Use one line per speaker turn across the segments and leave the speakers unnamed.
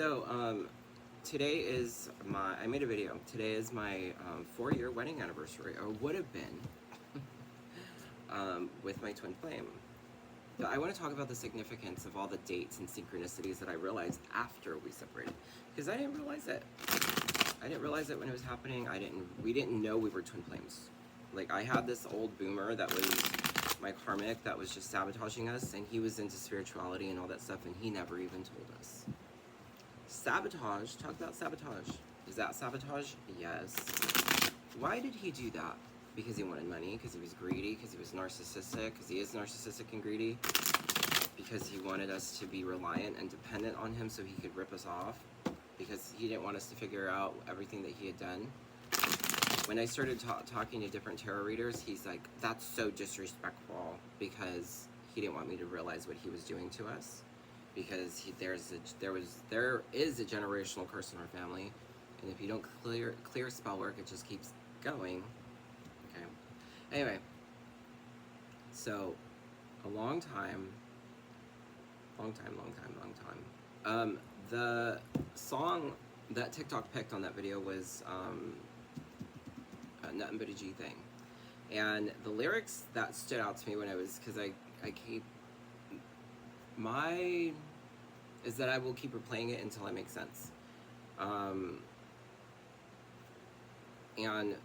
So, today is I made a video. Today is my 4-year wedding anniversary, or would have been, with my twin flame. But I want to talk about the significance of all the dates and synchronicities that I realized after we separated. Because I didn't realize it. I didn't realize it when it was happening. We didn't know we were twin flames. Like, I had this old boomer that was my karmic that was just sabotaging us, and he was into spirituality and all that stuff, and he never even told us. Sabotage, talk about sabotage. Is that sabotage? Yes. Why did he do that? Because he wanted money, because he was greedy, because he was narcissistic, because he is narcissistic and greedy, because he wanted us to be reliant and dependent on him so he could rip us off, because he didn't want us to figure out everything that he had done. When I started talking to different tarot readers, he's like, that's so disrespectful, because he didn't want me to realize what he was doing to us, because there is a generational curse in our family, and if you don't clear spell work, it just keeps going. Okay. Anyway, so a long time. The song that TikTok picked on that video was a Nothing But a G Thing, and the lyrics that stood out to me when I was, because I keep is that I will keep replaying it until it makes sense, and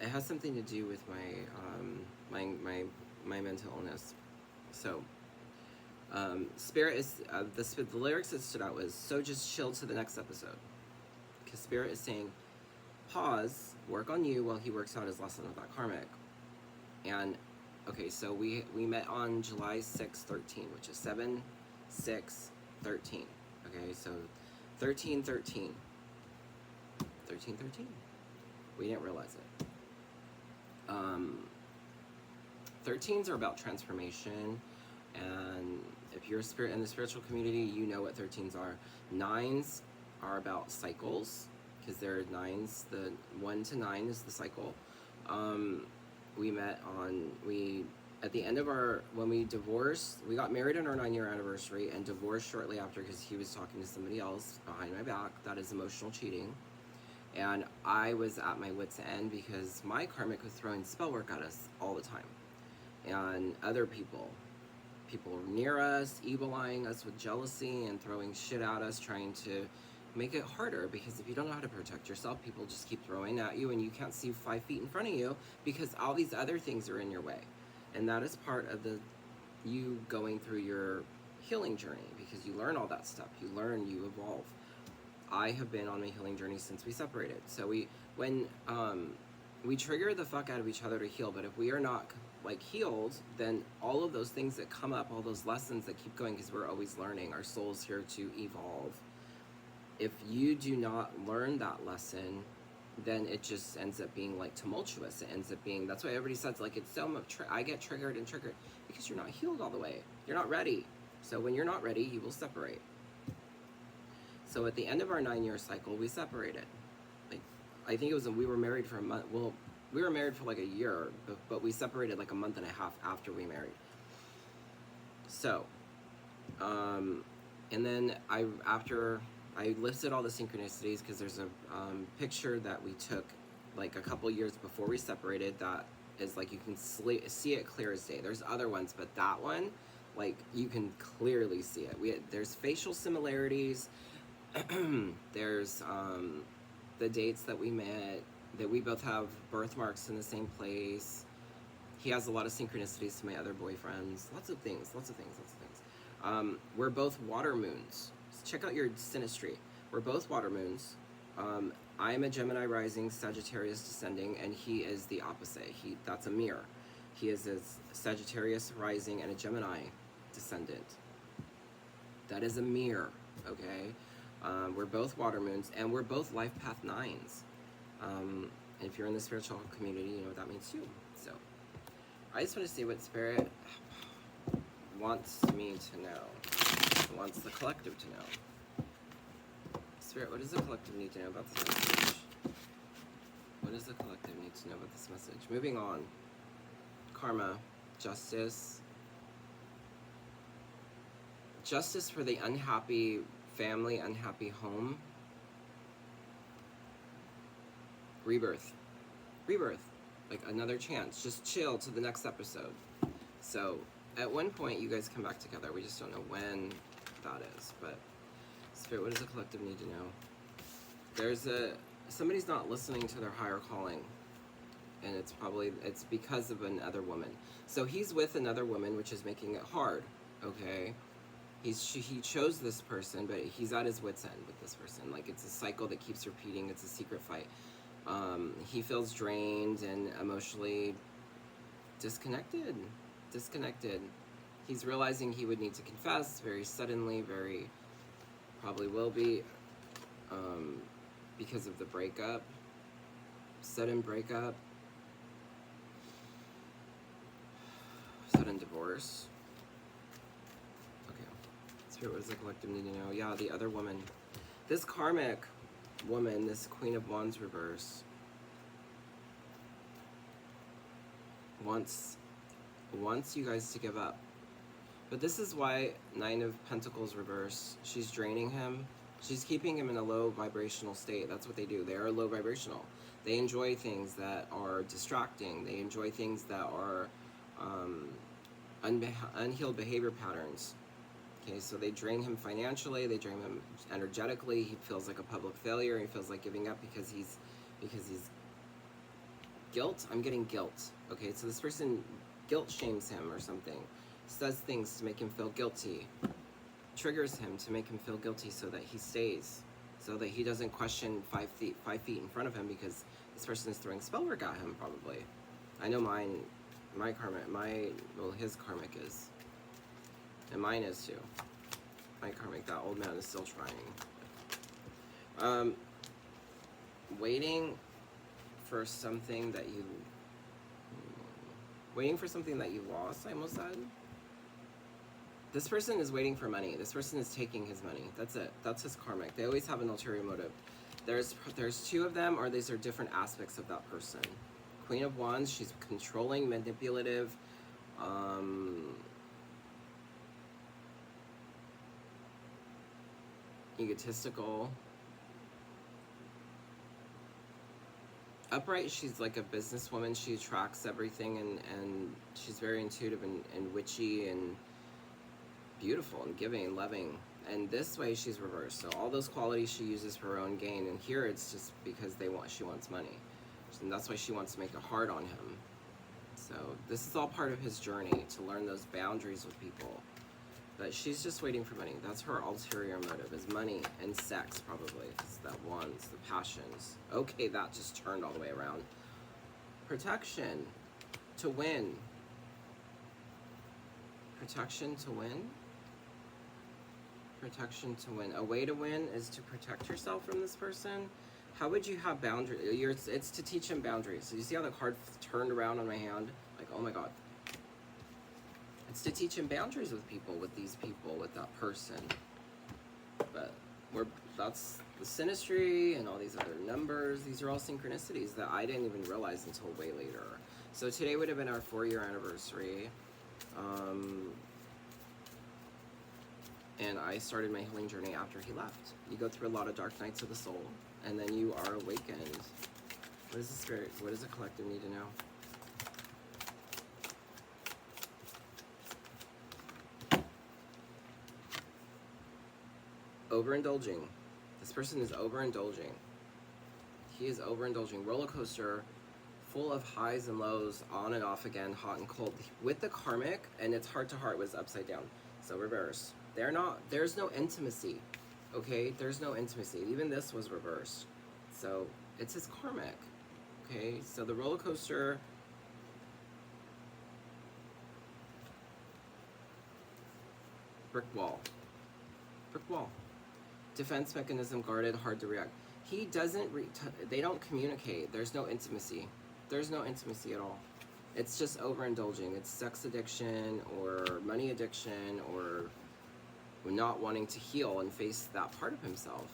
it has something to do with my mental illness. So Spirit is the lyrics that stood out was, so just chill to the next episode, because Spirit is saying, pause, work on you while he works out his lesson of that karmic. And okay, so we met on July 6/13, which is 7/6/13. Okay, so 13/13. We didn't realize it. 13s are about transformation, and if you're in the spiritual community, you know what 13s are. 9s are about cycles, because there are 9s. The 1 to 9 is the cycle. We met at the end of when we divorced, we got married on our 9-year anniversary and divorced shortly after, because he was talking to somebody else behind my back. That is emotional cheating. And I was at my wit's end, because my karmic was throwing spell work at us all the time. And other people near us, evil-eyeing us with jealousy and throwing shit at us, trying to make it harder, because if you don't know how to protect yourself, people just keep throwing at you, and you can't see 5 feet in front of you because all these other things are in your way. And that is part of you going through your healing journey, because you learn all that stuff. You learn, you evolve. I have been on my healing journey since we separated. So when we trigger the fuck out of each other to heal, but if we are not healed, then all of those things that come up, all those lessons that keep going, because we're always learning, our soul's here to evolve. If you do not learn that lesson, then it just ends up being tumultuous. It ends up being, that's why everybody says it's so much, I get triggered, because you're not healed all the way. You're not ready. So when you're not ready, you will separate. So at the end of our 9-year cycle, we separated. I think it was, we were married for a month. Well, we were married for a year, but we separated a month and a half after we married. So, and then after I listed all the synchronicities, because there's a picture that we took a couple years before we separated that is you can see it clear as day. There's other ones, but that one, you can clearly see it. There's facial similarities. There's the dates that we met, that we both have birthmarks in the same place. He has a lot of synchronicities to my other boyfriends. Lots of things. We're both water moons. Check out your synastry. We're both water moons. I'm a Gemini rising, Sagittarius descending, and he is the opposite. That's a mirror. He is a Sagittarius rising and a Gemini descendant. That is a mirror, okay? We're both water moons, and we're both life path 9s. And if you're in the spiritual community, you know what that means too. So I just want to see what Spirit wants me to know, wants the collective to know. Spirit, what does the collective need to know about this message? What does the collective need to know about this message? Moving on. Karma, justice. Justice for the unhappy family, unhappy home, rebirth, like another chance. Just chill to the next episode. So at one point you guys come back together. We just don't know when that is. But Spirit, what does the collective need to know? Somebody's not listening to their higher calling, and it's because of another woman. So he's with another woman, which is making it hard. Okay, he chose this person, but he's at his wit's end with this person. Like, it's a cycle that keeps repeating. It's a secret fight. He feels drained and emotionally disconnected. He's realizing he would need to confess very suddenly, probably will be, because of the breakup, sudden breakup, sudden divorce. Okay, Spirit, what does the collective need to know? Yeah, the other woman. This karmic woman, this Queen of Wands reverse, wants you guys to give up. But this is why Nine of Pentacles reverse, she's draining him. She's keeping him in a low vibrational state. That's what they do. They are low vibrational. They enjoy things that are distracting. They enjoy things that are unhealed behavior patterns. Okay, so they drain him financially. They drain him energetically. He feels like a public failure. He feels like giving up because he's guilt. I'm getting guilt. Okay, so this person guilt shames him or something. Does things to make him feel guilty. Triggers him to make him feel guilty so that he stays. So that he doesn't question 5 feet in front of him, because this person is throwing spell work at him probably. I know his karmic is. And mine is too. My karmic, that old man is still trying. Waiting for something that you lost, I almost said. This person is waiting for money. This person is taking his money. That's it. That's his karmic. They always have an ulterior motive. There's 2 of them, or these are different aspects of that person. Queen of Wands, she's controlling, manipulative, egotistical. Upright, she's like a businesswoman. She attracts everything, and she's very intuitive and witchy and beautiful and giving and loving. And this way she's reversed. So all those qualities she uses for her own gain, and here it's just because she wants money. And that's why she wants to make it hard on him. So this is all part of his journey to learn those boundaries with people. But she's just waiting for money. That's her ulterior motive, is money and sex, probably. It's that ones, the passions. Okay, that just turned all the way around. Protection to win. Protection to win. Protection to win. A way to win is to protect yourself from this person. How would you have boundaries? It's to teach him boundaries. So you see how the card turned around on my hand? Like, oh my god. It's to teach him boundaries with people, with these people, with that person. But that's the synastry and all these other numbers. These are all synchronicities that I didn't even realize until way later. So today would have been our 4-year anniversary. And I started my healing journey after he left. You go through a lot of dark nights of the soul, and then you are awakened. What is the spirit? What does the collective need to know? Overindulging. This person is overindulging. He is overindulging. Roller coaster, full of highs and lows, on and off again, hot and cold. With the karmic, and its heart to heart was upside down. So reverse. There's no intimacy. Okay? There's no intimacy. Even this was reversed. So it's his karmic. Okay? So the roller coaster, brick wall. Defense mechanism, guarded, hard to react. He doesn't, they don't communicate. There's no intimacy. There's no intimacy at all. It's just overindulging. It's sex addiction or money addiction or not wanting to heal and face that part of himself.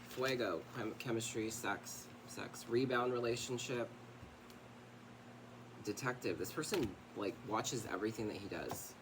Fuego, chemistry, sex, rebound relationship. Detective. This person like watches everything that he does.